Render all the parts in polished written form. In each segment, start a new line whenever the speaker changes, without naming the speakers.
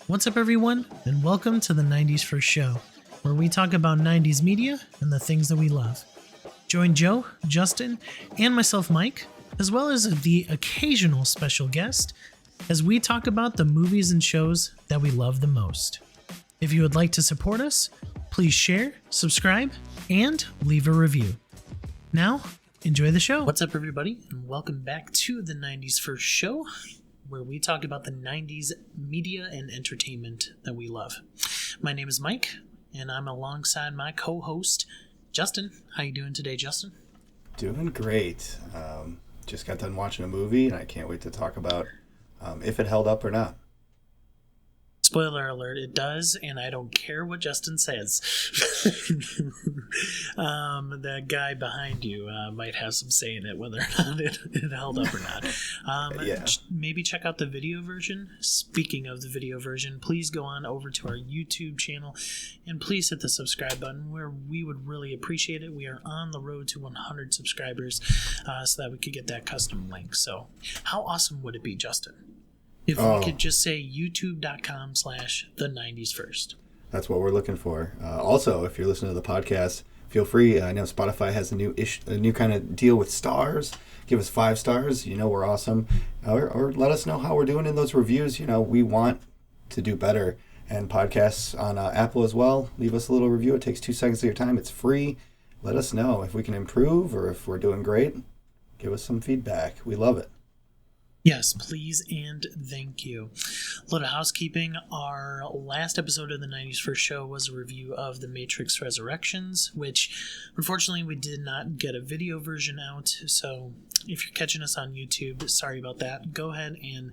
What's up, everyone, and welcome to the 90s First Show, where we talk about 90s media and the things that we love. Join Joe, Justin, and myself, Mike, as well as the occasional special guest, as we talk about the movies and shows that we love the most. If you would like to support us, please share, subscribe, and leave a review. Now, enjoy the show. What's up, everybody, and welcome back to the 90s First Show, where we talk about the 90s media and entertainment that we love. My name is Mike, and I'm alongside my co-host, Justin. How you doing today, Justin?
Doing great. Just got done watching a movie, and I can't wait to talk about if it held up or not.
Spoiler alert, it does, and I don't care what Justin says. That guy behind you might have some say in it, whether or not it held up or not.
Yeah.
Maybe check out the video version. Speaking of the video version, please go on over to our YouTube channel, and please hit the subscribe button, where we would really appreciate it. We are on the road to 100 subscribers, so that we could get that custom link. So how awesome would it be, Justin, if we could just say youtube.com/the90sfirst.
That's what we're looking for. Also, if you're listening to the podcast, feel free. I know Spotify has a new kind of deal with stars. Give us 5 stars. You know we're awesome. Or let us know how we're doing in those reviews. You know, we want to do better. And podcasts on Apple as well. Leave us a little review. It takes 2 seconds of your time. It's free. Let us know if we can improve or if we're doing great. Give us some feedback. We love it.
Yes, please and thank you. A little housekeeping. Our last episode of the 90s First Show was a review of The Matrix Resurrections, which unfortunately we did not get a video version out. So if you're catching us on YouTube, sorry about that. Go ahead and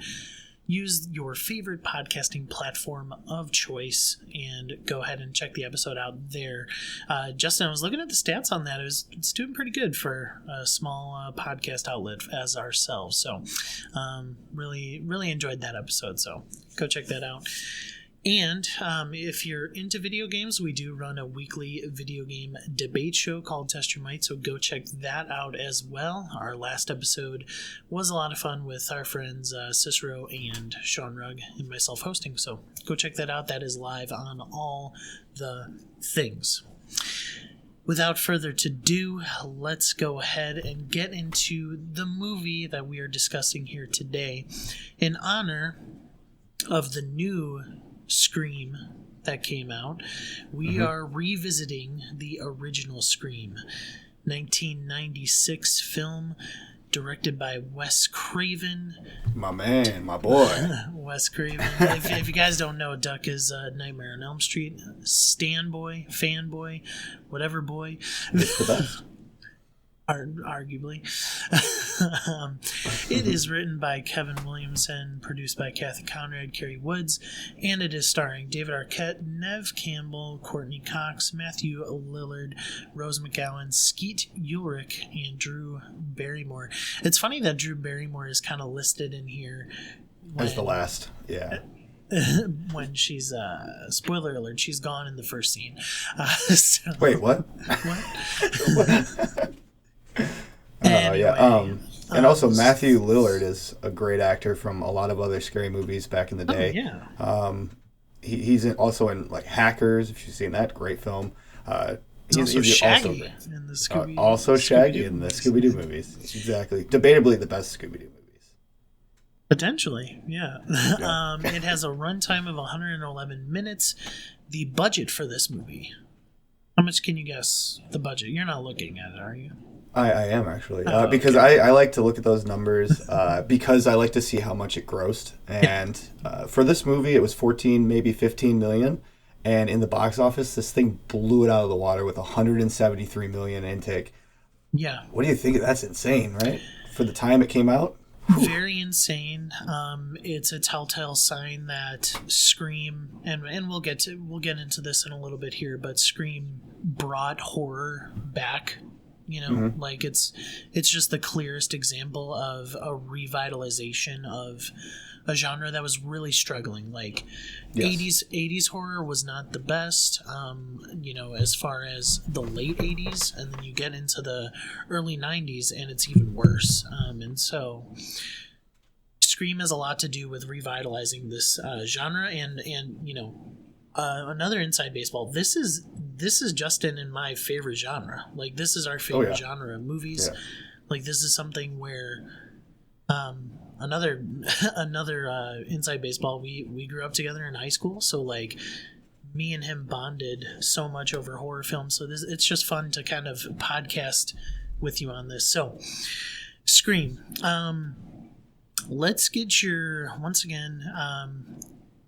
use your favorite podcasting platform of choice and go ahead and check the episode out there. Justin, I was looking at the stats on that. It's doing pretty good for a small podcast outlet as ourselves. So really enjoyed that episode. So go check that out. And if you're into video games, we do run a weekly video game debate show called Test Your Might, so go check that out as well. Our last episode was a lot of fun with our friends Cicero and Sean Rugg and myself hosting, so go check that out. That is live on all the things. Without further ado, let's go ahead and get into the movie that we are discussing here today in honor of the new Scream that came out. We are revisiting the original Scream, 1996 film directed by Wes Craven.
My man, my boy.
Wes Craven. If you guys don't know, Duck is Nightmare on Elm Street, fanboy, whatever boy.
It's the best.
Arguably. It is written by Kevin Williamson, produced by Kathy Conrad, Kerry Woods, and it is starring David Arquette, Neve Campbell, Courtney Cox, Matthew Lillard, Rose McGowan, Skeet Ulrich, and Drew Barrymore. It's funny that Drew Barrymore is kind of listed in here
As the last, yeah.
When she's spoiler alert, she's gone in the first scene.
Wait, what?
What? Anyway,
and also Matthew Lillard is a great actor from a lot of other scary movies back in the day. He's also in like Hackers, if you've seen that, great film.
He's also Shaggy in the
Scooby-Doo movies. Exactly, debatably the best Scooby-Doo movies.
Potentially, yeah. It has a runtime of 111 minutes. The budget for this movie, how much can you guess the budget? You're not looking at it, are you?
I am actually, because I like to look at those numbers because I like to see how much it grossed. And for this movie, it was 14, maybe 15 million. And in the box office, this thing blew it out of the water with 173 million intake.
Yeah.
What do you think? That's insane, right? For the time it came out?
Very insane. It's a telltale sign that Scream, and we'll get into this in a little bit here, but Scream brought horror back. You know, like it's just the clearest example of a revitalization of a genre that was really struggling. Like, yes. 80s horror was not the best, you know, as far as the late 80s, and then you get into the early 90s and it's even worse. And so Scream has a lot to do with revitalizing this genre, and another inside baseball. This is Justin and my favorite genre. Like, this is our favorite genre of movies.
Yeah.
Like, this is something where another inside baseball. We grew up together in high school, so like me and him bonded so much over horror films. So it's just fun to kind of podcast with you on this. So, Scream. Let's get your, once again,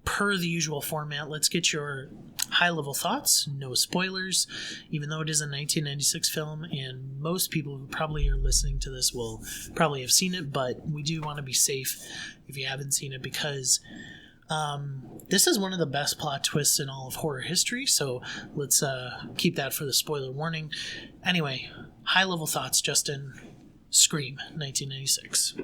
per the usual format, let's get your high-level thoughts, no spoilers, even though it is a 1996 film, and most people who probably are listening to this will probably have seen it, but we do want to be safe if you haven't seen it, because this is one of the best plot twists in all of horror history, so let's keep that for the spoiler warning. Anyway, high-level thoughts, Justin. Scream, 1996.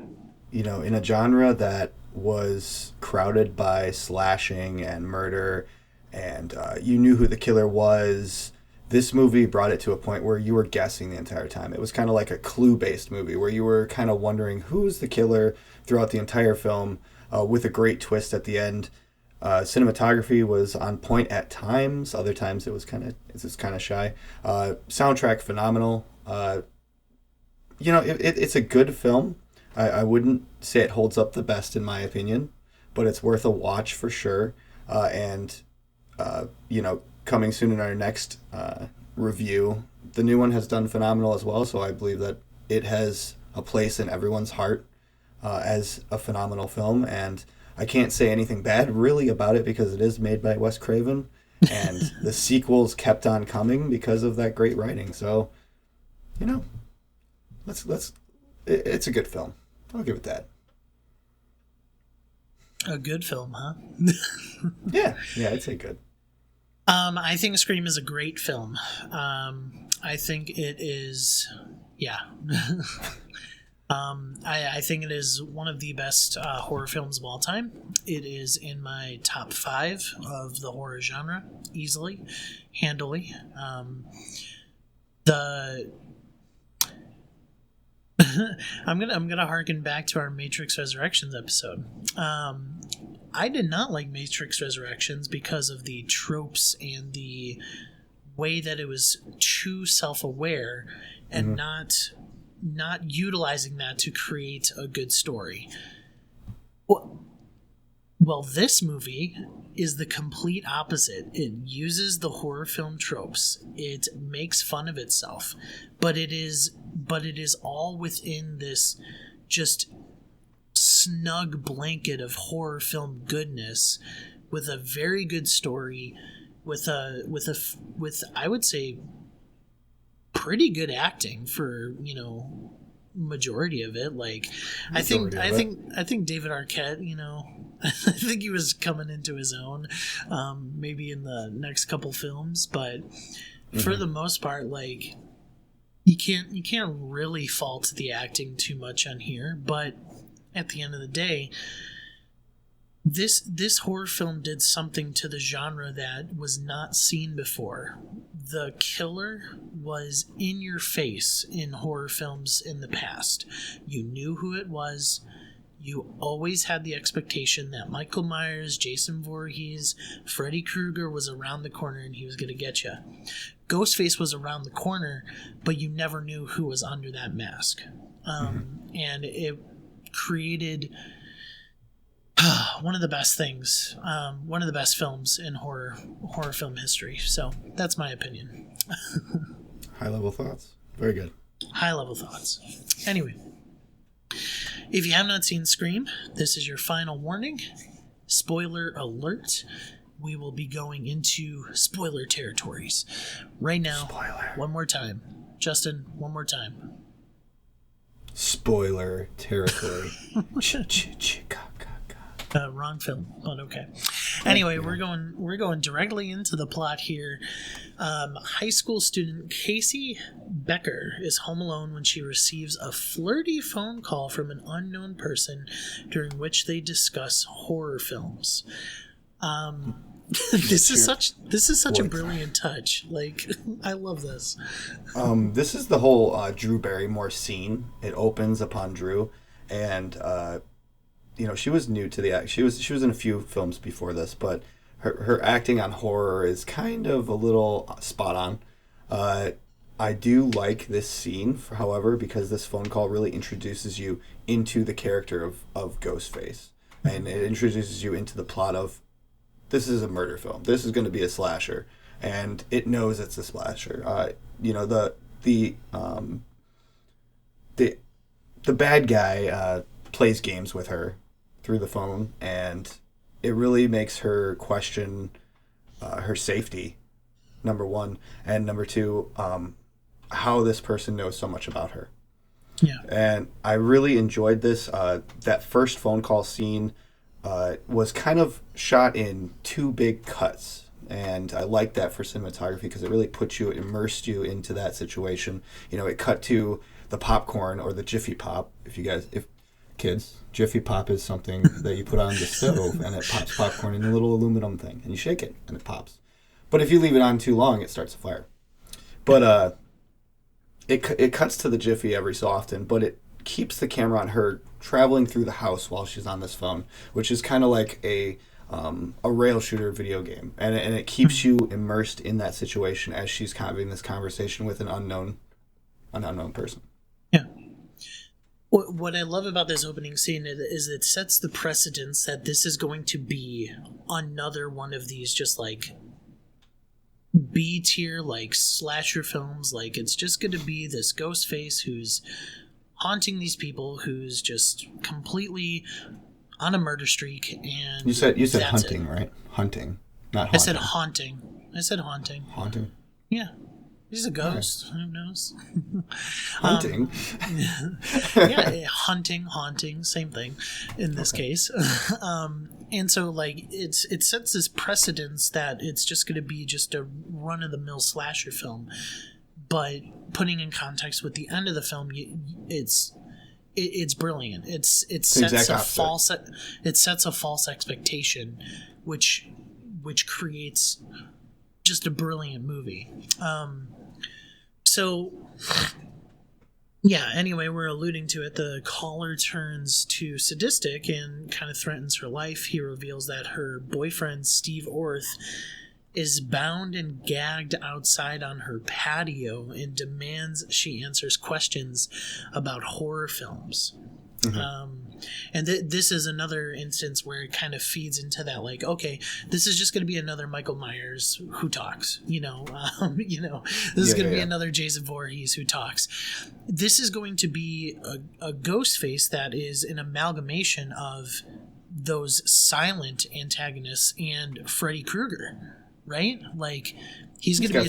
You know, in a genre that was crowded by slashing and murder, and you knew who the killer was, this movie brought it to a point where you were guessing the entire time. It was kind of like a clue-based movie where you were kind of wondering who's the killer throughout the entire film, with a great twist at the end. Cinematography was on point at times. Other times it was kind of shy. Soundtrack phenomenal. It's a good film. I wouldn't say it holds up the best in my opinion, but it's worth a watch for sure. Coming soon in our next review, the new one has done phenomenal as well. So I believe that it has a place in everyone's heart as a phenomenal film. And I can't say anything bad really about it because it is made by Wes Craven, and the sequels kept on coming because of that great writing. So, it's a good film. I'll give it that.
A good film, huh?
Yeah, I'd say good.
I think Scream is a great film. I think it is, I think it is one of the best horror films of all time. It is in my top 5 of the horror genre, easily, handily. I'm gonna harken back to our Matrix Resurrections episode. I did not like Matrix Resurrections because of the tropes and the way that it was too self-aware and not utilizing that to create a good story. Well, this movie is the complete opposite. It uses the horror film tropes. It makes fun of itself, but it is all within this just snug blanket of horror film goodness, with a very good story, with I would say pretty good acting for majority of it. Like I think David Arquette, I think he was coming into his own, maybe in the next couple films, but for the most part, like you can't really fault the acting too much on here. But at the end of the day, this horror film did something to the genre that was not seen before. The killer was in your face in horror films in the past. You knew who it was. You always had the expectation that Michael Myers, Jason Voorhees, Freddy Krueger was around the corner and he was going to get you. Ghostface was around the corner, but you never knew who was under that mask. And it created one of the best things, one of the best films in horror film history. So that's my opinion.
High-level thoughts. Very good.
High-level thoughts. Anyway, if you have not seen Scream, this is your final warning. Spoiler alert. We will be going into spoiler territories right now.
Spoiler.
One more time. Justin, one more time.
Spoiler territory.
Wrong film, but okay. Anyway, we're going directly into the plot here. High school student Casey Becker is home alone when she receives a flirty phone call from an unknown person, during which they discuss horror films. This is such a brilliant touch. Like, I love this.
This is the whole Drew Barrymore scene. It opens upon Drew, and she was new to the act. She was in a few films before this, but her acting on horror is kind of a little spot on. I do like this scene, however, because this phone call really introduces you into the character of Ghostface. And it introduces you into the plot of, this is a murder film. This is going to be a slasher. And it knows it's a slasher. The bad guy plays games with her through the phone, and it really makes her question her safety, number one, and number two, how this person knows so much about her.
Yeah.
And I really enjoyed this. That first phone call scene was kind of shot in two big cuts. And I like that for cinematography because it really immersed you into that situation. It cut to the popcorn or the Jiffy Pop. If kids, Jiffy Pop is something that you put on the stove and it pops popcorn in a little aluminum thing. And you shake it and it pops. But if you leave it on too long, it starts a fire. But it cuts to the Jiffy every so often, but it keeps the camera on her traveling through the house while she's on this phone, which is kind of like a rail shooter video game, and it keeps you immersed in that situation as she's having this conversation with an unknown person.
Yeah. What I love about this opening scene is it sets the precedence that this is going to be another one of these just like B tier like slasher films. Like it's just going to be this ghost face who's haunting these people, who's just completely on a murder streak. And
you said hunting, right? Hunting, not haunting.
I said haunting.
Haunting?
Yeah. He's a ghost. Right. Who knows?
Hunting?
Yeah, haunting, same thing in this case. And so, like, it sets this precedence that it's just going to be just a run-of-the-mill slasher film. But putting in context with the end of the film, it's brilliant. It sets a false expectation, which creates just a brilliant movie. So yeah, anyway, we're alluding to it. The caller turns to sadistic and kind of threatens her life. He reveals that her boyfriend, Steve Orth, is bound and gagged outside on her patio and demands she answers questions about horror films. Mm-hmm. And this is another instance where it kind of feeds into that, like, okay, this is just going to be another Michael Myers who talks, this is going to be another Jason Voorhees who talks. This is going to be a ghost face that is an amalgamation of those silent antagonists and Freddy Krueger. Right? Like he's going to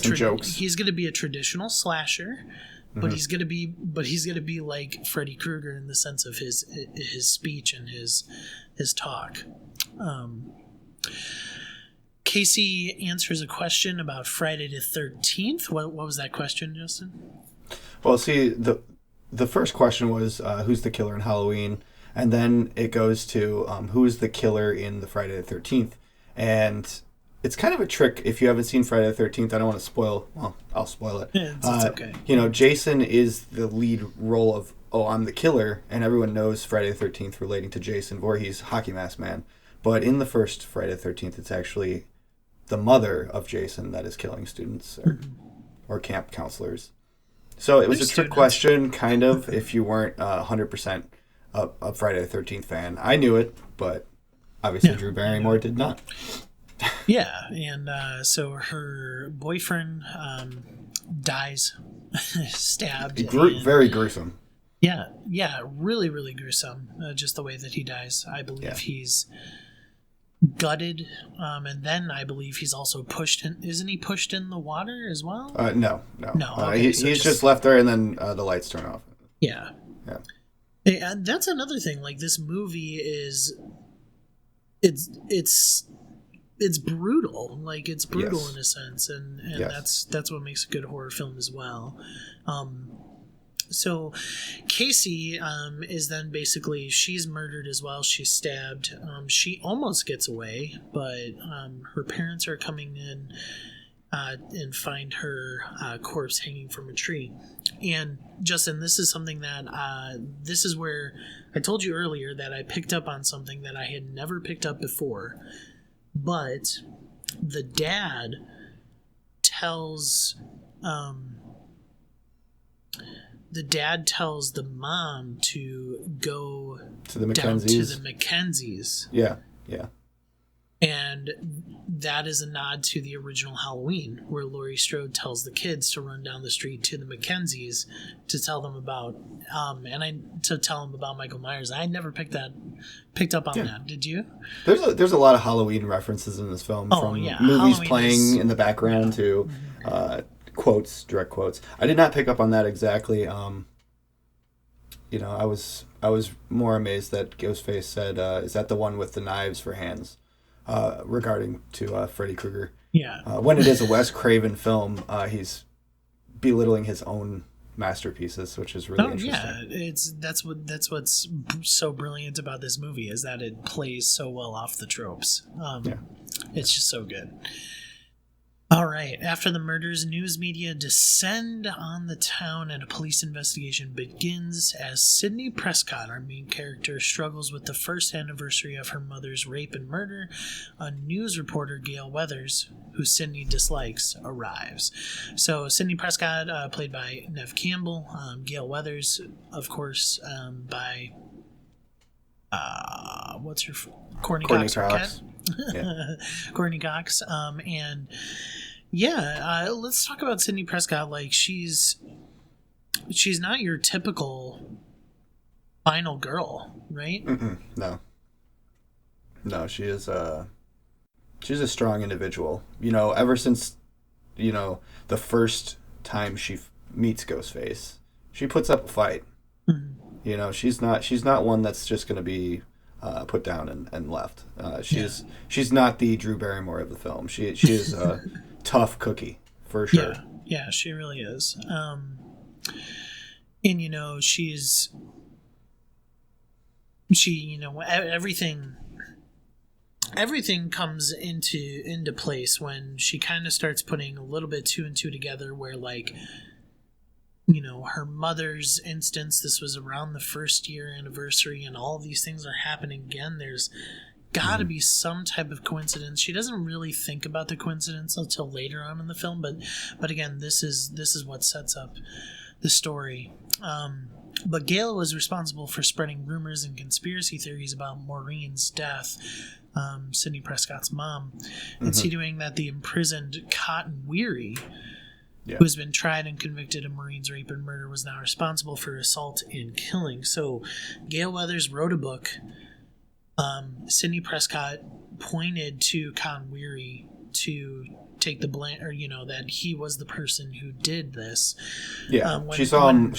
be a traditional slasher, but mm-hmm. he's going to be like Freddy Krueger in the sense of his speech and his talk. Casey answers a question about Friday the 13th. What was that question, Justin?
Well, see, the first question was who's the killer in Halloween, and then it goes to who's the killer in the Friday the 13th, and it's kind of a trick if you haven't seen Friday the 13th. I don't want to spoil. Well, I'll spoil it.
Yeah, it's okay.
Jason is the lead role of, I'm the killer, and everyone knows Friday the 13th relating to Jason Voorhees, Hockey Mask Man. But in the first Friday the 13th, it's actually the mother of Jason that is killing students or camp counselors. So it was a trick question, kind of, if you weren't 100% a Friday the 13th fan. I knew it, but obviously Drew Barrymore did not.
Yeah, and so her boyfriend dies, stabbed.
Very gruesome.
Yeah, really, really gruesome. Just the way that he dies. I believe he's gutted, and then I believe he's also pushed in. Isn't he pushed in the water as well?
No.
Okay,
he's just left there, and then the lights turn off.
Yeah. And that's another thing. Like, this movie is, it's brutal. Like, it's brutal in a sense, and that's what makes a good horror film as well. So Casey is then basically, she's murdered as well. She's stabbed. She almost gets away, but her parents are coming in and find her corpse hanging from a tree. And Justin, this is something that this is where I told you earlier that I picked up on something that I had never picked up before. But the dad tells the mom to go
to the
down to
Mackenzies.
the Mackenzies.
Yeah.
And that is a nod to the original Halloween, where Laurie Strode tells the kids to run down the street to the Mackenzies to tell them about Michael Myers. I never picked up on that. Did you?
There's a lot of Halloween references in this film, from movies
Halloween
playing in the background to quotes, direct quotes. I did not pick up on that exactly. I was more amazed that Ghostface said, "Is that the one with the knives for hands?" Regarding to Freddy Krueger.
Yeah.
When it is a Wes Craven film, he's belittling his own masterpieces, which is really interesting.
Yeah, that's what's so brilliant about this movie, is that it plays so well off the tropes. It's just so good. All right. After the murders, news media descend on the town and a police investigation begins as Sidney Prescott, our main character, struggles with the first anniversary of her mother's rape and murder. A news reporter, Gail Weathers, who Sidney dislikes, arrives. So Sidney Prescott, played by Neve Campbell. Gail Weathers, of course, by... what's her... Courtney Cox.
Yeah.
Courtney Cox. Let's talk about Sidney Prescott. Like, she's not your typical final girl, right?
No, she is she's a strong individual. Ever since the first time she meets Ghostface, she puts up a fight. Mm-hmm. She's not one that's just going to be put down and left. She's not the Drew Barrymore of the film. She is a tough cookie for sure.
Yeah, she really is. Everything comes into place when she kind of starts putting a little bit two and two together, where, like, her mother's instance, this was around the first year anniversary, and all of these things are happening again. There's got to be some type of coincidence. She doesn't really think about the coincidence until later on in the film, but again, this is what sets up the story. But Gail was responsible for spreading rumors and conspiracy theories about Maureen's death, Sidney Prescott's mom, insinuating that the imprisoned Cotton Weary, who has been tried and convicted of Maureen's rape and murder, was now responsible for assault and killing. So Gail Weathers wrote a book. Sidney Prescott pointed to Cotton Weary to take the blame, or that he was the person who did this.
She saw him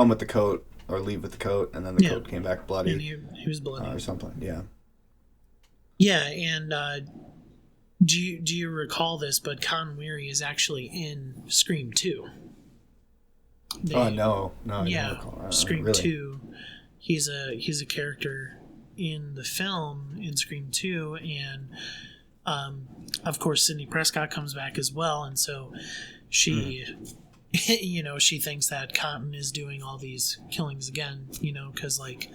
with the coat, or leave with the coat, and then the coat came back bloody.
And he was bloody
or something.
And do you recall this? But Cotton Weary is actually in Scream 2.
No, I don't recall.
Scream
really?
2. He's a character in the film in Scream 2, and of course Sidney Prescott comes back as well, and so she she thinks that Cotton is doing all these killings again, because like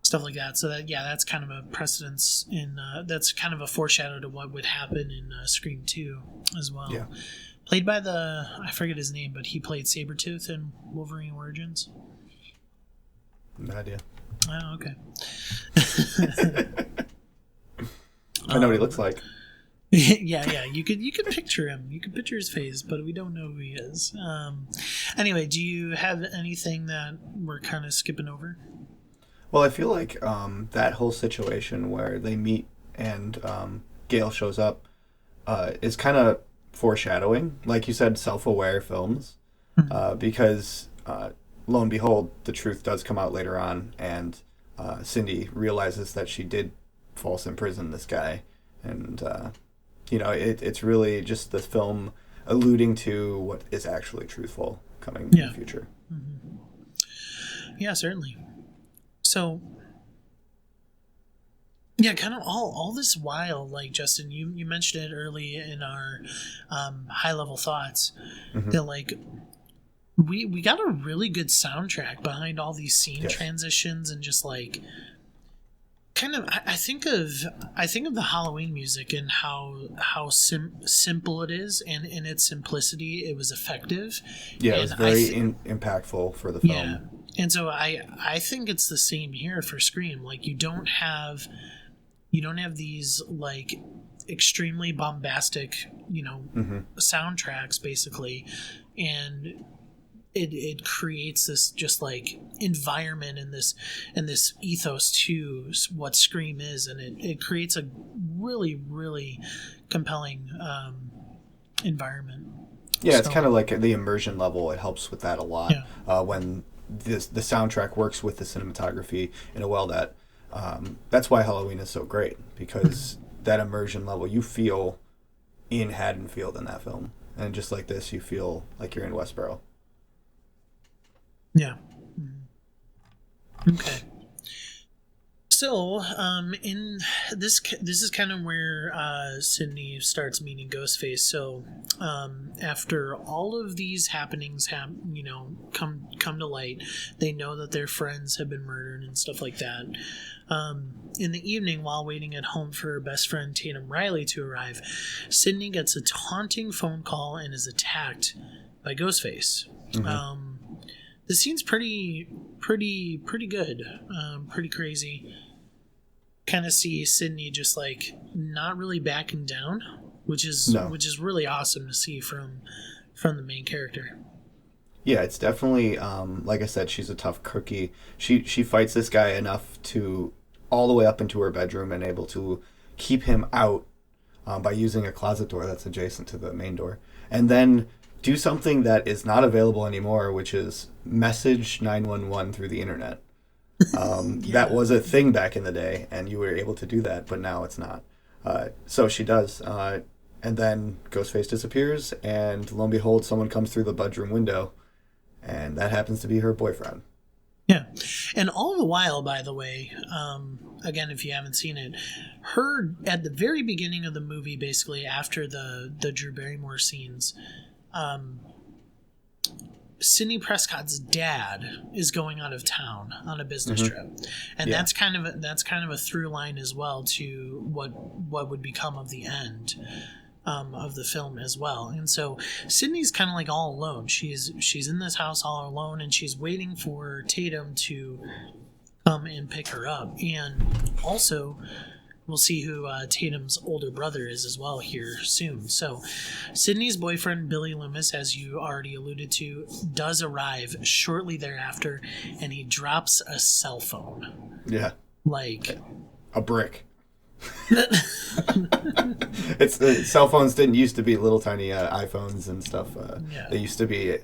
stuff like that. So that's kind of a precedence in that's kind of a foreshadow to what would happen in Scream 2 as well. Played by I forget his name, but he played Sabretooth in Wolverine Origins.
No idea.
Oh, okay.
I know what he looks like.
Yeah. You could picture him. You could picture his face, but we don't know who he is. Anyway, do you have anything that we're kind of skipping over?
Well, I feel like that whole situation where they meet and Gail shows up is kind of foreshadowing, like you said, self-aware films, because lo and behold, the truth does come out later on, and Cindy realizes that she did false imprison this guy, and it's really just the film alluding to what is actually truthful coming in the future.
Yeah, certainly. So, kind of all this while, like, Justin, you mentioned it early in our high level thoughts, that, like, we got a really good soundtrack behind all these scene
Yes.
transitions, and just like kind of I think of the Halloween music and how simple it is, and in its simplicity it was effective.
Yeah, it
And
was very impactful for the film.
yeah. And so I think it's the same here for Scream. Like you don't have these like extremely bombastic, soundtracks basically, and it creates this just like environment and this ethos to what Scream is, and it creates a really, really compelling environment.
Yeah, it's kind of like the immersion level. It helps with that a lot.
Yeah.
When the soundtrack works with the cinematography in a well that that's why Halloween is so great, because that immersion level, you feel in Haddonfield in that film, and just like this, you feel like you're in Westboro.
Yeah. Okay. So, in this is kind of where Sydney starts meeting Ghostface. So, after all of these happenings come to light, they know that their friends have been murdered and stuff like that. In the evening, while waiting at home for her best friend Tatum Riley to arrive, Sydney gets a taunting phone call and is attacked by Ghostface.
Mm-hmm.
The scene's pretty good, pretty crazy. Kind of see Sydney just like not really backing down, which is really awesome to see from the main character.
Yeah, it's definitely like I said, she's a tough cookie. She fights this guy enough to all the way up into her bedroom and able to keep him out by using a closet door that's adjacent to the main door, and then do something that is not available anymore, which is message 911 through the internet. That was a thing back in the day, and you were able to do that, but now it's not. So she does, and then Ghostface disappears, and lo and behold, someone comes through the bedroom window, and that happens to be her boyfriend.
Yeah, and all the while, by the way, again, if you haven't seen it, her at the very beginning of the movie, basically after the Drew Barrymore scenes, Sidney Prescott's dad is going out of town on a business trip, and that's kind of a through line as well to what would become of the end of the film as well. And so Sydney's kind of like all alone. She's in this house all alone, and she's waiting for Tatum to come and pick her up. And also, we'll see who Tatum's older brother is as well here soon. So Sydney's boyfriend, Billy Loomis, as you already alluded to, does arrive shortly thereafter, and he drops a cell phone.
Yeah.
Like
a brick. Cell phones didn't used to be little tiny iPhones and stuff. They used to be,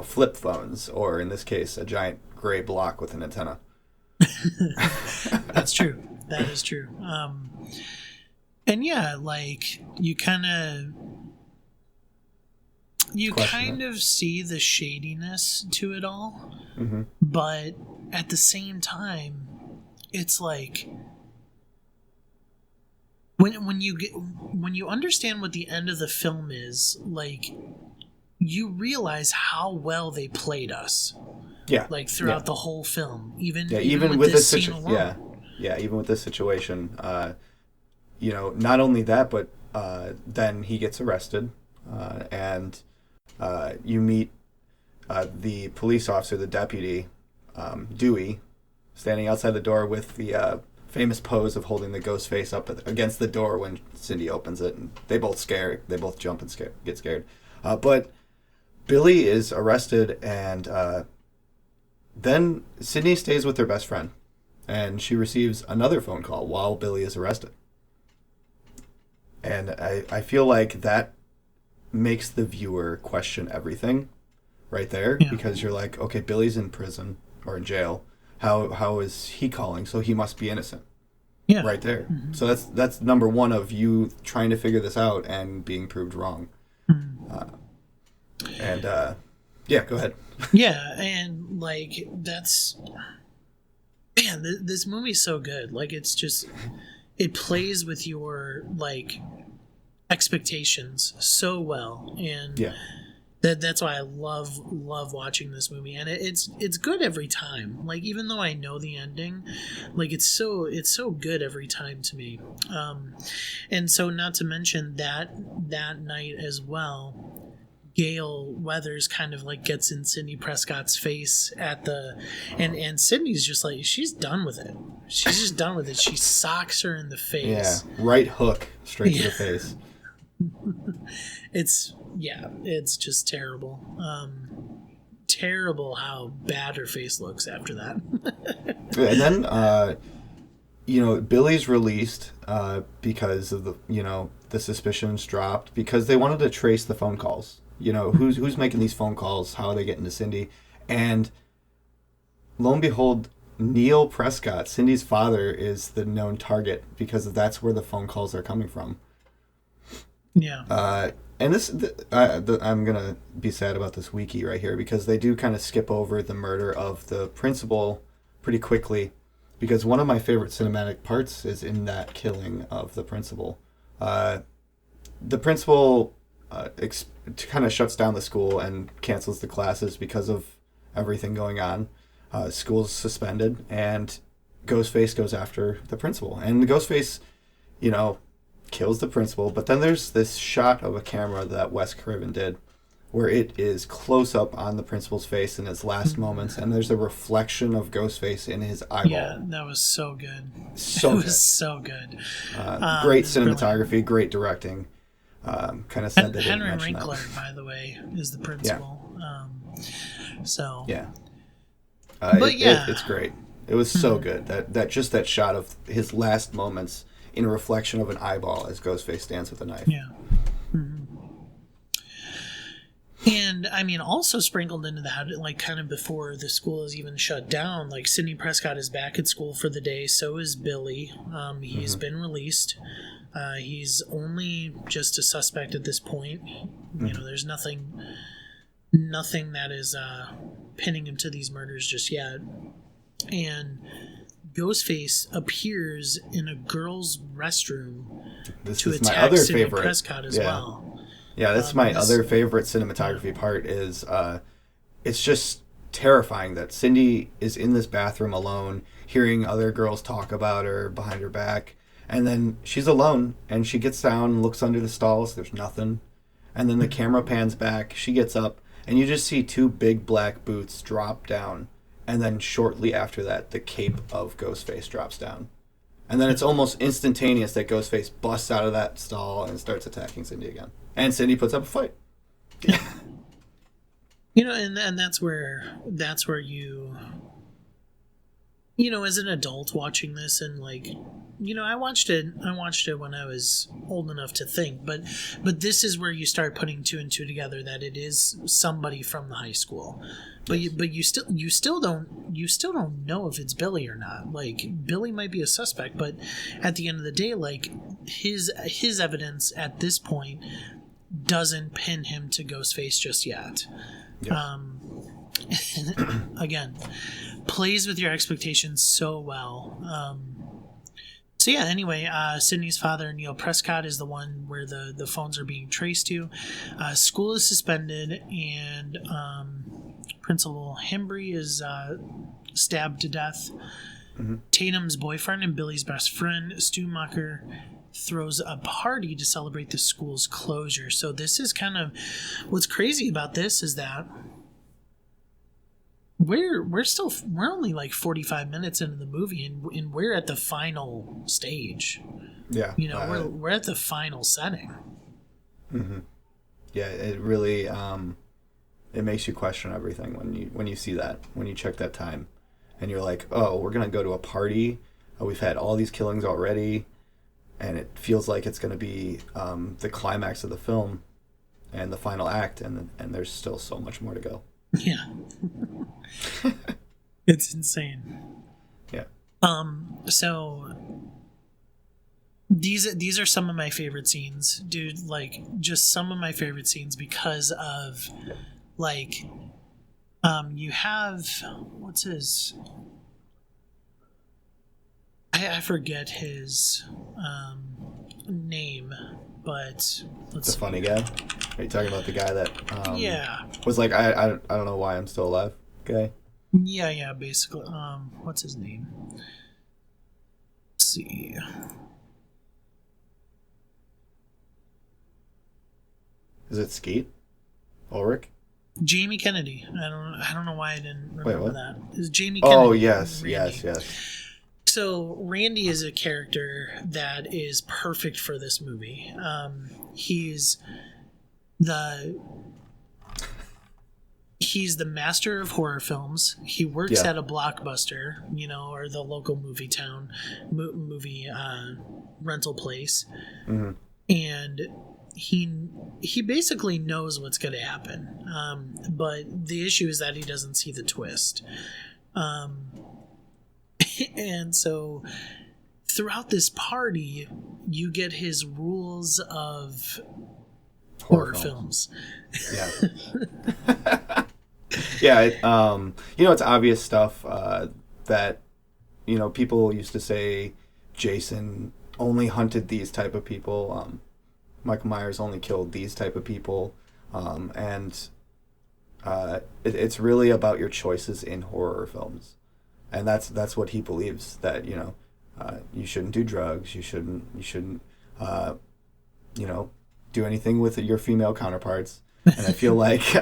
flip phones, or in this case, a giant gray block with an antenna.
That's true. That is true. And yeah, like you kind of see the shadiness to it all, but at the same time, it's like when you understand what the end of the film is, like you realize how well they played us.
Yeah.
Like throughout the whole film, even
with
this scene alone.
Even with this situation, not only that, but then he gets arrested, and you meet the police officer, the deputy, Dewey, standing outside the door with the famous pose of holding the ghost face up against the door when Cindy opens it, and they both jump and get scared. But Billy is arrested, and then Sydney stays with her best friend, and she receives another phone call while Billy is arrested. And I feel like that makes the viewer question everything right there, because you're like, okay, Billy's in prison or in jail. How is he calling? So he must be innocent. Yeah. Right there. Mm-hmm. So that's number one of you trying to figure this out and being proved wrong. Mm-hmm. Go ahead.
Yeah, and like that's, man, this movie's so good. Like it's just, it plays with your like expectations so well, and That's why I love watching this movie, and it's good every time. Like, even though I know the ending, like it's so good every time to me. And so, not to mention that night as well, Gail Weathers kind of like gets in Sidney Prescott's face at the, and Sidney's just like, she's done with it. She's just done with it. She socks her in the face.
Yeah, right hook straight to the face.
It's just terrible. Terrible how bad her face looks after that.
And then, Billy's released because of the suspicions dropped because they wanted to trace the phone calls. Who's making these phone calls? How are they getting to Cindy? And lo and behold, Neil Prescott, Cindy's father, is the known target because that's where the phone calls are coming from.
Yeah.
And I'm going to be sad about this wiki right here because they do kind of skip over the murder of the principal pretty quickly because one of my favorite cinematic parts is in that killing of the principal. The principal kind of shuts down the school and cancels the classes because of everything going on. School's suspended and Ghostface goes after the principal. And Ghostface, kills the principal, but then there's this shot of a camera that Wes Craven did where it is close up on the principal's face in his last moments, and there's a reflection of Ghostface in his eyeball.
Yeah, that was so good.
Was
so good.
Great cinematography, brilliant. Great directing. Kind of sad they didn't
Henry
mention
Winkler,
that.
by the way, is the principal.
Yeah.
Yeah.
It's great. It was so good. That shot of his last moments in a reflection of an eyeball as Ghostface stands with a knife.
Yeah. Mm-hmm. And I mean, also sprinkled into that, like kind of before the school is even shut down, like Sidney Prescott is back at school for the day. So is Billy. He's been released. He's only just a suspect at this point. There's nothing that is pinning him to these murders just yet. And Ghostface appears in a girl's restroom to attack Sidney Prescott as well.
Yeah, that's my other favorite cinematography part is it's just terrifying that Cindy is in this bathroom alone, hearing other girls talk about her behind her back, and then she's alone, and she gets down and looks under the stalls, there's nothing, and then the camera pans back, she gets up, and you just see two big black boots drop down. And then shortly after that, the cape of Ghostface drops down. And then it's almost instantaneous that Ghostface busts out of that stall and starts attacking Cindy again. And Cindy puts up a fight.
And that's where you, as an adult watching this and like, I watched it when I was old enough to think, but this is where you start putting two and two together that it is somebody from the high school. But you still don't know if it's Billy or not. Like, Billy might be a suspect, but at the end of the day, like his evidence at this point doesn't pin him to Ghostface just yet. Yes. Again, plays with your expectations so well. So yeah, anyway, Sydney's father, Neil Prescott, is the one where the phones are being traced to. School is suspended, and Principal Hembry is stabbed to death. Mm-hmm. Tatum's boyfriend and Billy's best friend, Stumacher, throws a party to celebrate the school's closure. So this is kind of what's crazy about this is that we're only like 45 minutes into the movie, and we're at the final stage.
Yeah,
we're at the final setting.
Mm-hmm. Yeah, it really it makes you question everything when you see that, when you check that time, and you're like, oh, we're gonna go to a party. We've had all these killings already, and it feels like it's gonna be the climax of the film and the final act, and there's still so much more to go.
Yeah. It's insane.
Yeah.
So these are some of my favorite scenes, dude, like just some of my favorite scenes because of like you have what's his I forget his name, but
the funny guy. Are you talking about the guy that
yeah.
was like, I don't know why I'm still alive? Okay.
Yeah, basically. What's his name? Let's see.
Is it Skeet? Ulrich?
Jamie Kennedy. I don't know why I didn't remember that. It's Jamie Kennedy.
Oh, yes,
Randy.
yes.
So Randy is a character that is perfect for this movie. He's the master of horror films. He works at a Blockbuster, or the local movie rental place, and he basically knows what's going to happen. But the issue is that he doesn't see the twist. And so throughout this party, you get his rules of horror films.
Yeah. Yeah. It's obvious stuff that, people used to say Jason only hunted these type of people. Michael Myers only killed these type of people. And it's really about your choices in horror films. And that's what he believes, that you shouldn't do drugs, you shouldn't do anything with your female counterparts. And I feel like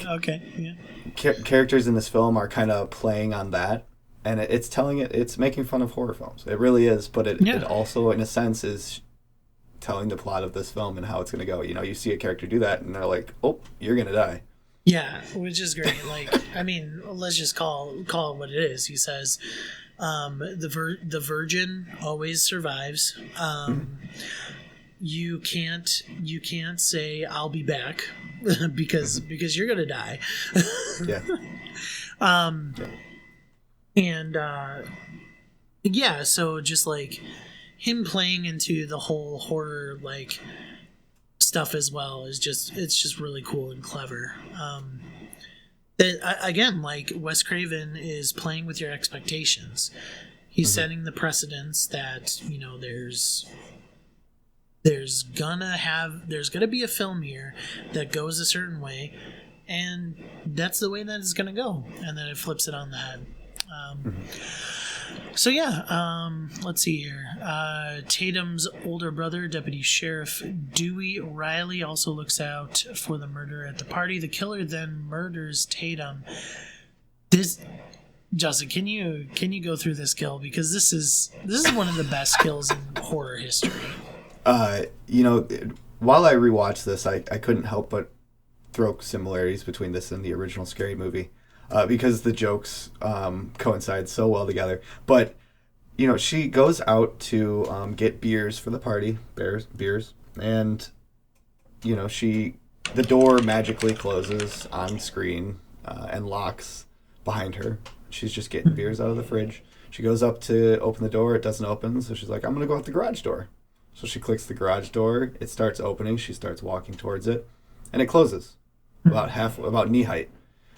Okay, yeah.
Characters in this film are kind of playing on that, and it's making fun of horror films. It really is, but it also in a sense is telling the plot of this film and how it's going to go. You see a character do that and they're like, "Oh, you're going to die."
Yeah, which is great. Let's just call it what it is. He says, the virgin always survives. You can't say I'll be back because you're gonna die.
Yeah.
And so just like him playing into the whole horror stuff as well it's just really cool and clever. Again, Wes Craven is playing with your expectations. He's setting the precedence that there's gonna be a film here that goes a certain way, and that's the way that it's gonna go, and then it flips it on the head. So yeah, let's see here. Tatum's older brother, Deputy Sheriff Dewey Riley, also looks out for the murder at the party. The killer then murders Tatum. Justin, can you go through this kill, because this is one of the best kills in horror history.
While I rewatched this, I couldn't help but throw similarities between this and the original Scary Movie, because the jokes coincide so well together. But she goes out to get beers for the party, beers, and the door magically closes on screen and locks behind her. She's just getting beers out of the fridge. She goes up to open the door. It doesn't open, so she's like, I'm gonna go out the garage door. So she clicks the garage door. It starts opening. She starts walking towards it, and it closes about knee height.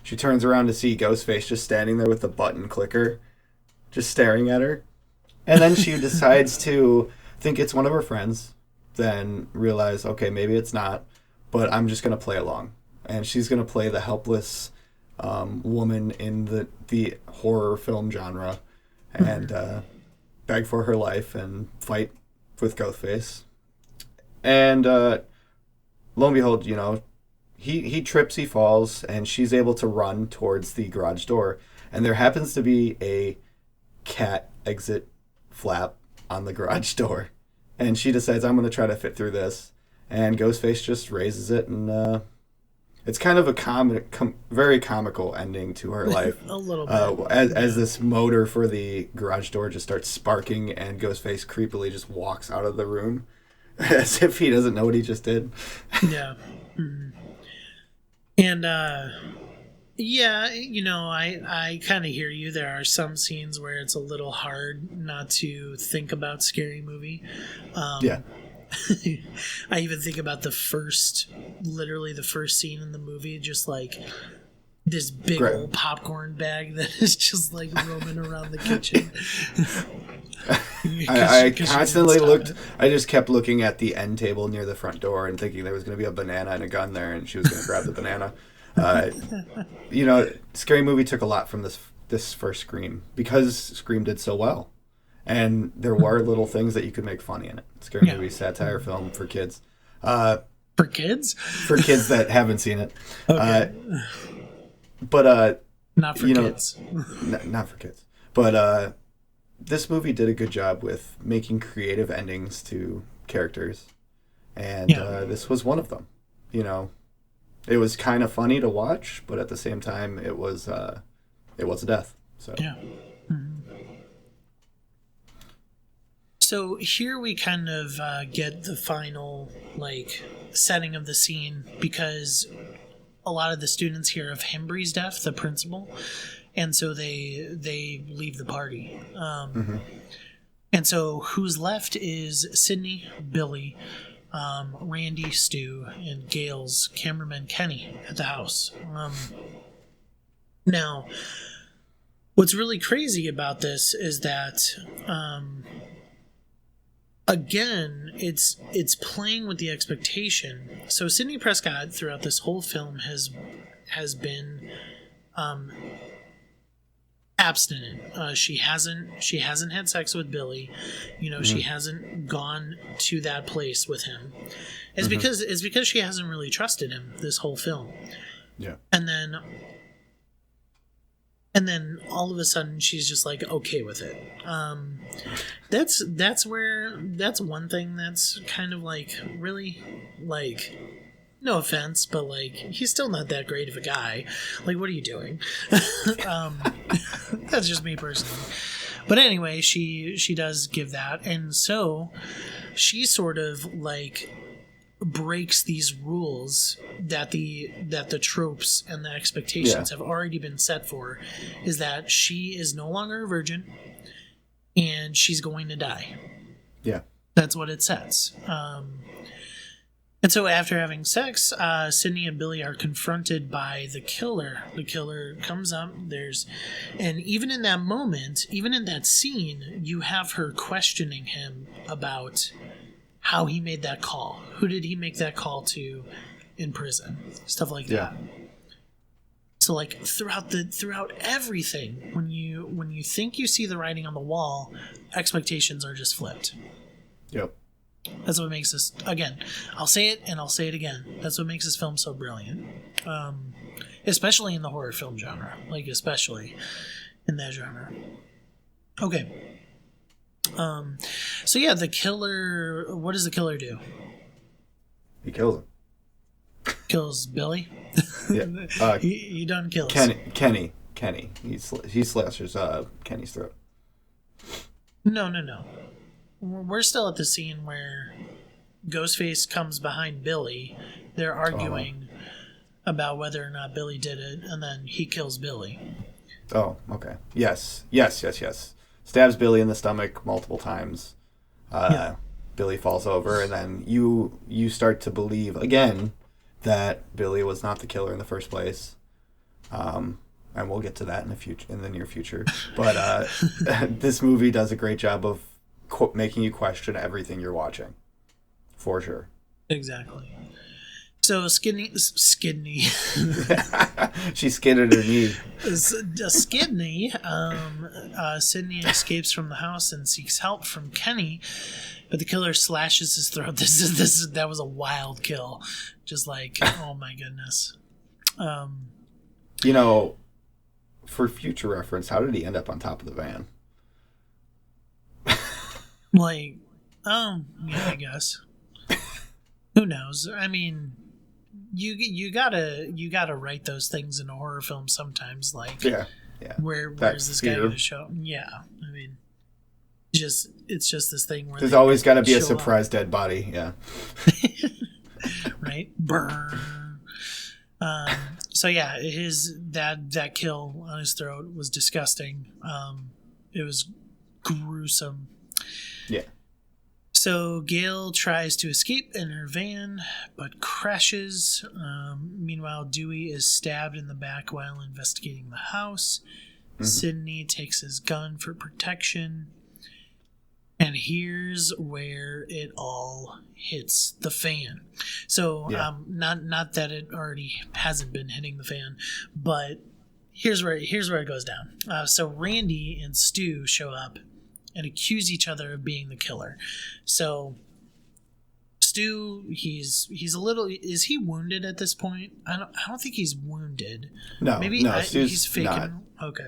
She turns around to see Ghostface just standing there with the button clicker, just staring at her. And then she decides to think it's one of her friends, then realize, okay, maybe it's not, but I'm just going to play along. And she's going to play the helpless woman in the horror film genre and beg for her life and fight with Ghostface. And lo and behold, he trips, he falls, and she's able to run towards the garage door. And there happens to be a cat exit flap on the garage door. And she decides, I'm going to try to fit through this. And Ghostface just raises it, and it's kind of a very comical ending to her life.
A little bit.
As this motor for the garage door just starts sparking, and Ghostface creepily just walks out of the room as if he doesn't know what he just did.
Yeah. Mm-hmm. And, I kind of hear you. There are some scenes where it's a little hard not to think about Scary Movie.
Yeah.
I even think about literally the first scene in the movie, just like this big old popcorn bag that is just like roaming around the kitchen.
I constantly looked. I just kept looking at the end table near the front door and thinking there was going to be a banana and a gun there, and she was going to grab the banana. Scary Movie took a lot from this first Scream because Scream did so well, and there were little things that you could make funny in it. Scary Movie satire film for kids.
For kids?
For kids that haven't seen it.
Okay.
But
not for kids.
Not for kids. But this movie did a good job with making creative endings to characters, and this was one of them. It was kind of funny to watch, but at the same time, it was a death. So
yeah. Mm-hmm. So here we kind of get the final setting of the scene, because a lot of the students hear of Hembry's death, the principal, and so they leave the party. And so who's left is Sydney, Billy, Randy, Stu, and Gail's cameraman Kenny at the house. Now, what's really crazy about this is that again, it's playing with the expectation. So Sidney Prescott throughout this whole film has been abstinent. She hasn't had sex with Billy. She hasn't gone to that place with him. It's because she hasn't really trusted him this whole film.
Yeah.
And then all of a sudden she's just okay with it. That's one thing that's kind of really no offense, but he's still not that great of a guy. What are you doing? That's just me personally. But anyway, she does give that, and so she sort of breaks these rules that the tropes and the expectations have already been set for, is that she is no longer a virgin and she's going to die. Yeah. That's what it says. And so after having sex, Sydney and Billy are confronted by the killer. The killer comes up, and even in that moment, even in that scene, you have her questioning him about how he made that call. Who did he make that call to in prison? Stuff like that. So throughout everything, when you think you see the writing on the wall, expectations are just flipped. Yep. That's what makes this, again, I'll say it and I'll say it again, that's what makes this film so brilliant. Especially in the horror film genre. Especially in that genre. Okay. So yeah, the killer, what does the killer do?
He kills him.
Kills Billy?
Yeah.
He done kills.
Kenny. He slashes Kenny's throat.
No. We're still at the scene where Ghostface comes behind Billy. They're arguing about whether or not Billy did it, and then he kills Billy.
Oh, okay. Yes. Stabs Billy in the stomach multiple times. Billy falls over, and then you start to believe again that Billy was not the killer in the first place. And we'll get to that in the near future. But this movie does a great job of making you question everything you're watching, for sure.
Exactly. So Skidney
she skidded her knee.
Skidney Sydney escapes from the house and seeks help from Kenny, but the killer slashes his throat. That was a wild kill. Just oh my goodness.
For future reference, how did he end up on top of the van?
Yeah, I guess. Who knows? I mean, you gotta write those things in a horror film sometimes. Where's this guy going to show? Yeah, I mean, it's just this thing where
there's always got to be a surprise dead body. Yeah.
Right. Burn. So yeah, that kill on his throat was disgusting. It was gruesome.
Yeah.
So Gail tries to escape in her van, but crashes. Meanwhile, Dewey is stabbed in the back while investigating the house. Sidney takes his gun for protection. And here's where it all hits the fan. So, not that it already hasn't been hitting the fan, but here's where it goes down. So Randy and Stu show up and accuse each other of being the killer. So Stu, he's a little. Is he wounded at this point? I don't think he's wounded.
No,
he's faking.
Not.
Okay.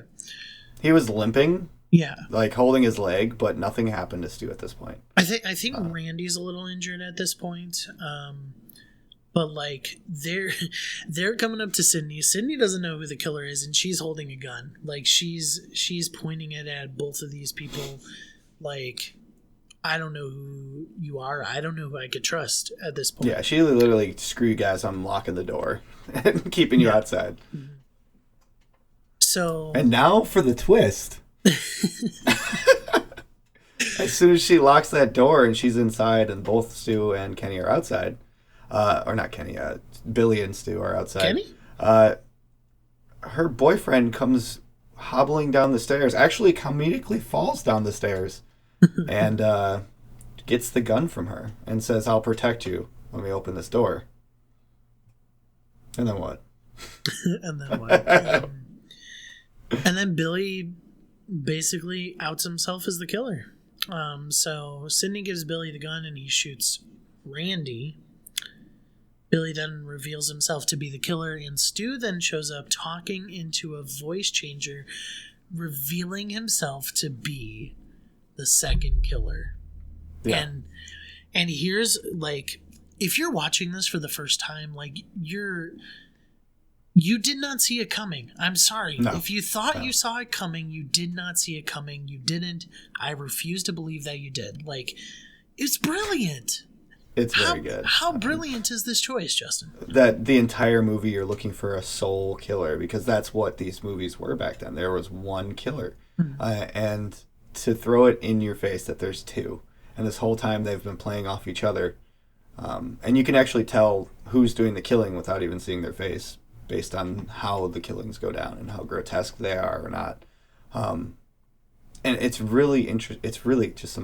He was limping.
Yeah,
like holding his leg, but nothing happened to Stu at this point.
I think Randy's a little injured at this point. But like they're coming up to Sidney. Sidney doesn't know who the killer is, and she's holding a gun. Like she's pointing it at both of these people. Like, I don't know who you are. I don't know who I could trust at this point.
Yeah, she literally, screw you guys, I'm locking the door and keeping you outside.
Mm-hmm. So,
and now for the twist. As soon as she locks that door and she's inside and both Stu and Kenny are outside, or not Kenny, Billy and Stu are outside.
Kenny?
Her boyfriend comes hobbling down the stairs, actually comedically falls down the stairs, and gets the gun from her and says, "I'll protect you when we open this door." And then what?
And then Billy basically outs himself as the killer. So Sidney gives Billy the gun and he shoots Randy. Billy then reveals himself to be the killer, and Stu then shows up talking into a voice changer, revealing himself to be the second killer.
Yeah.
And here's, like, if you're watching this for the first time, like, you did not see it coming. I'm sorry.
No.
If you thought you saw it coming, you did not see it coming. You didn't. I refuse to believe that you did. Like, it's brilliant.
It's very good.
How brilliant is this choice, Justin?
That the entire movie you're looking for a sole killer, because that's what these movies were back then. There was one killer. Mm-hmm. And to throw it in your face that there's two. And this whole time they've been playing off each other. And you can actually tell who's doing the killing without even seeing their face, based on how the killings go down and how grotesque they are or not. And it's really interesting. It's really just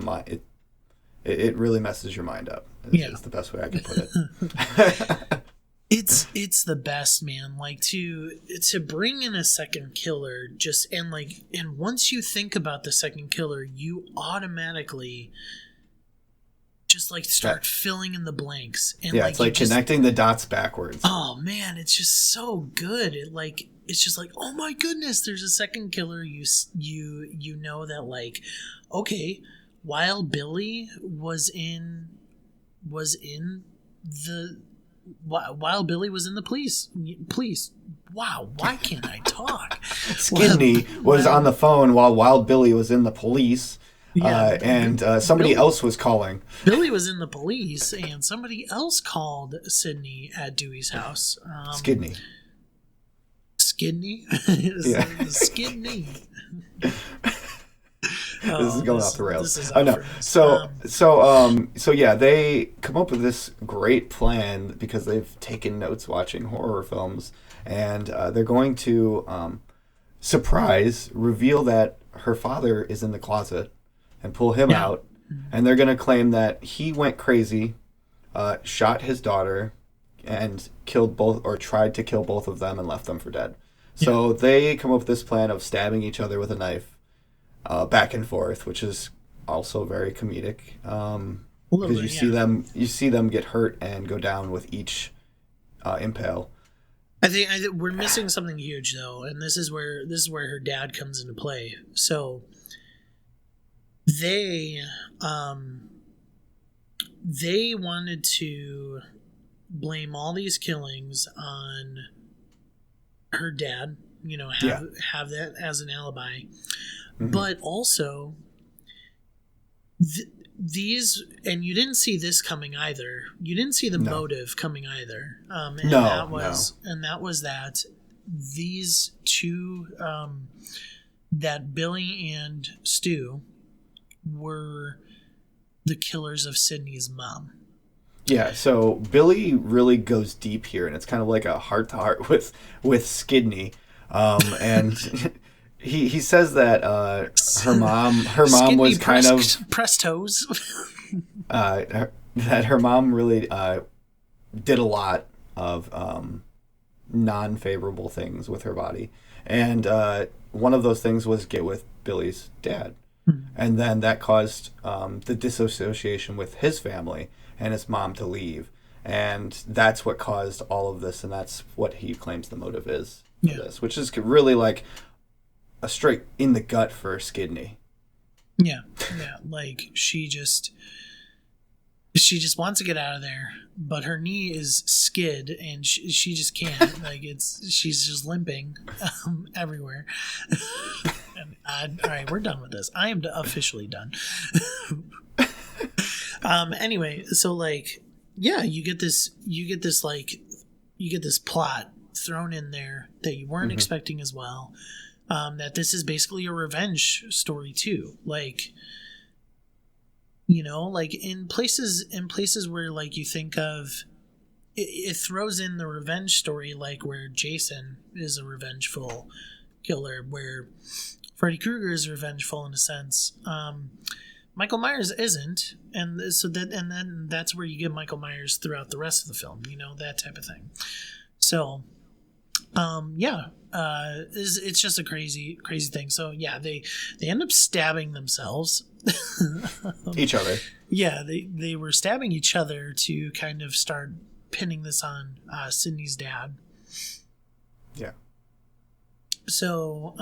it really messes your mind up. It's the best way I can put it.
It's the best, man. Like, to bring in a second killer, and once you think about the second killer, you automatically just like start filling in the blanks. And
it's like connecting the dots backwards.
Oh man, it's just so good. It's just like, oh my goodness, there's a second killer. You know that, like, okay, while Billy was in the police. Wow, why can't I talk?
Skinny was on the phone while Wild Billy was in the police. And somebody else was calling.
Billy was in the police, and somebody else called Sidney at Dewey's house.
Skidney.
Skidney? Skidney.
This is going off the rails. I know. So yeah, they come up with this great plan because they've taken notes watching horror films, and they're going to reveal that her father is in the closet and pull him out, and they're going to claim that he went crazy, shot his daughter, and killed both, or tried to kill both of them and left them for dead. So they come up with this plan of stabbing each other with a knife. Back and forth, which is also very comedic, because you see them get hurt and go down with each impale.
I think we're missing something huge though, and this is where her dad comes into play. So they wanted to blame all these killings on her dad. Have that as an alibi. Mm-hmm. But also, these, and you didn't see this coming either. You didn't see the motive coming either. That was that these two, that Billy and Stu were the killers of Sydney's mom.
Yeah, so Billy really goes deep here, and it's kind of like a heart-to-heart with Skidney. And he says that her mom
Skidney
was kind of...
Prestos.
that her mom really did a lot of non-favorable things with her body. And one of those things was get with Billy's dad. And then that caused the disassociation with his family and his mom to leave. And that's what caused all of this, and that's what he claims the motive is for this, which is really like a straight in the gut for Skidney.
Yeah. Like, she just wants to get out of there, but her knee is skid, and she just can't. Like, she's just limping everywhere. And all right, we're done with this. I am officially done. Anyway, so like, yeah, you get this plot thrown in there that you weren't expecting as well. That this is basically a revenge story too. Like, you know, like in places where like you think of it throws in the revenge story, like where Jason is a revengeful killer, where Freddy Krueger is revengeful in a sense. Michael Myers isn't, and then that's where you get Michael Myers throughout the rest of the film, you know, that type of thing. So, it's just a crazy thing. So yeah, they end up stabbing themselves,
each other.
Yeah, they were stabbing each other to kind of start pinning this on Sydney's dad.
Yeah.
So,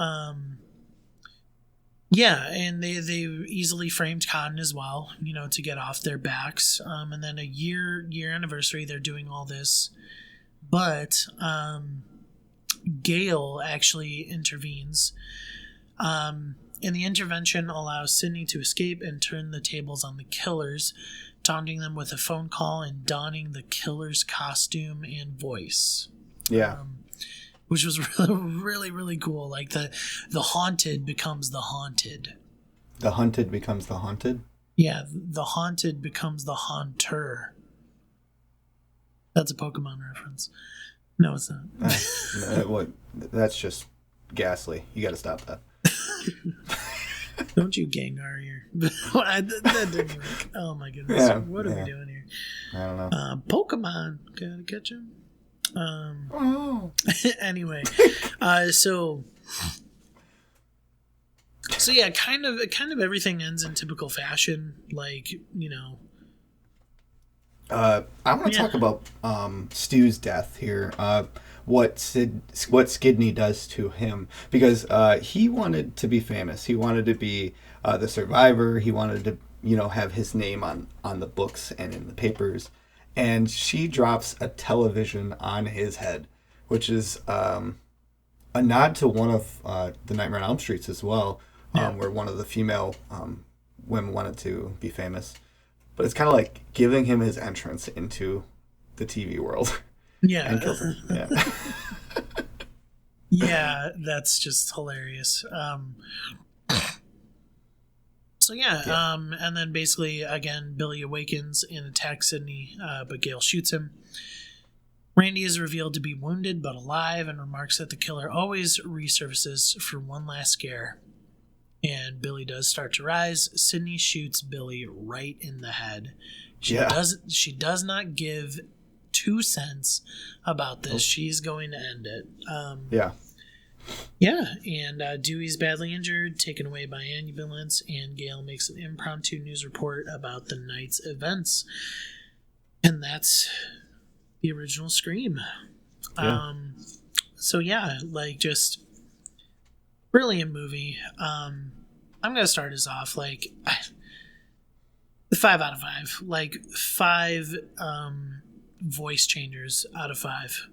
yeah, and they easily framed Cotton as well, you know, to get off their backs. And then a year anniversary, they're doing all this. But Gail actually intervenes. And the intervention allows Sydney to escape and turn the tables on the killers, taunting them with a phone call and donning the killer's costume and voice.
Yeah.
Which was really, really cool. Like the haunted becomes the haunted.
The hunted becomes the haunted?
Yeah, the haunted becomes the haunter. That's a Pokemon reference. No, it's not.
That's just ghastly. You got to stop that.
Don't you Gengar here. That didn't work. Oh my goodness. Yeah, what are we doing here?
I don't know.
Pokemon. Gotta catch him. Anyway, so yeah, kind of everything ends in typical fashion, like, you know.
I want to talk about Stu's death here. What Skidney does to him, because he wanted to be famous. He wanted to be the survivor. He wanted to, you know, have his name on the books and in the papers. And she drops a television on his head, which is a nod to one of the Nightmare on Elm Streets as well, where one of the female women wanted to be famous. But it's kind of like giving him his entrance into the TV world.
Yeah.
And kills him. Yeah.
Yeah, that's just hilarious. And then basically, again, Billy awakens and attacks Sydney, but Gail shoots him. Randy is revealed to be wounded but alive and remarks that the killer always resurfaces for one last scare. And Billy does start to rise. Sydney shoots Billy right in the head. She does not give 2 cents about this. She's going to end it. Yeah, and Dewey's badly injured, taken away by ambulance, and Gail makes an impromptu news report about the night's events. And that's the original Scream.
Yeah.
So yeah, like, just brilliant movie. I'm gonna start us off like 5 out of 5. Like 5 voice changers out of 5.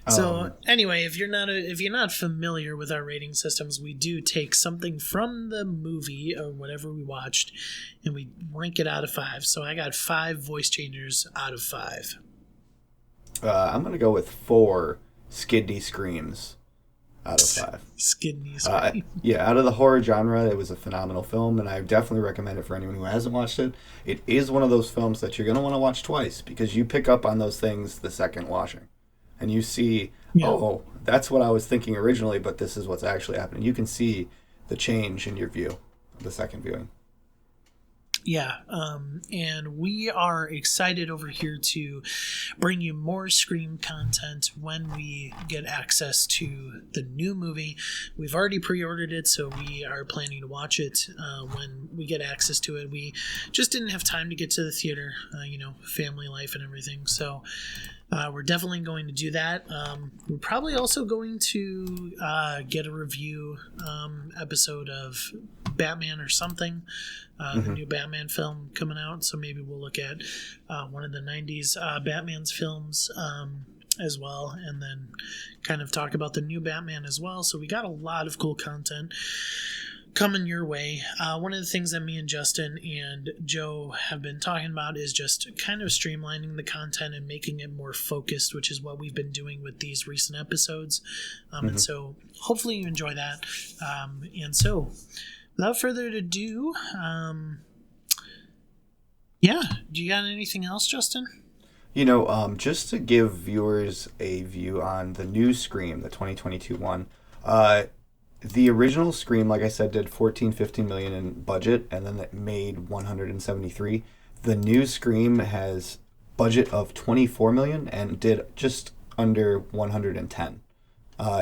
So anyway, if you're not familiar with our rating systems, we do take something from the movie or whatever we watched, and we rank it out of 5. So I got 5 voice changers out of 5.
I'm gonna go with 4 Skidney screams out of 5.
Skidney.
Yeah, out of the horror genre, it was a phenomenal film, and I definitely recommend it for anyone who hasn't watched it. It is one of those films that you're going to want to watch twice, because you pick up on those things the second watching. And you see, oh, that's what I was thinking originally, but this is what's actually happening. You can see the change in your view the second viewing.
Yeah, and we are excited over here to bring you more Scream content when we get access to the new movie. We've already pre-ordered it, so we are planning to watch it when we get access to it. We just didn't have time to get to the theater, family life and everything, so we're definitely going to do that. We're probably also going to get a review episode of Batman or something, the new Batman film coming out, so maybe we'll look at one of the 90s Batman's films as well, and then kind of talk about the new Batman as well. So we got a lot of cool content coming your way. One of the things that me and Justin and Joe have been talking about is just kind of streamlining the content and making it more focused, which is what we've been doing with these recent episodes. And so hopefully you enjoy that. And so without further ado, do you got anything else, Justin?
Just to give viewers a view on the new Scream, the 2022 one, the original Scream, like I said, did 15 million in budget, and then it made 173. The new Scream has budget of 24 million and did just under 110.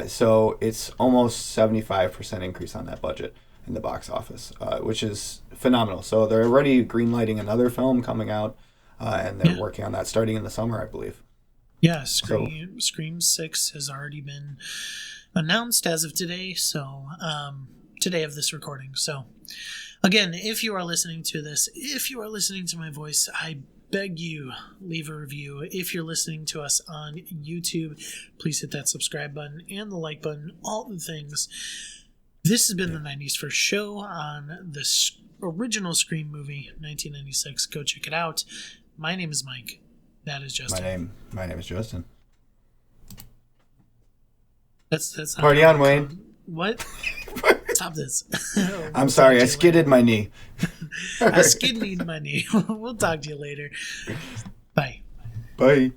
So it's almost 75% increase on that budget in the box office, which is phenomenal. So they're already greenlighting another film coming out, and they're working on that starting in the summer, I believe.
Yeah, Scream 6 has already been announced as of today, so today of this recording. So again, if you are listening to this, if you are listening to my voice, I beg you, leave a review. If you're listening to us on YouTube, please hit that subscribe button and the like button, all the things. This has been the 90s First Show on the original Scream movie, 1996. Go check it out. My name is Mike. That is Justin.
My name is Justin.
That's
Party on, Wayne.
What? Stop this.
I'm sorry, I skidded my knee.
I skidded my knee. We'll talk to you later. Bye.
Bye.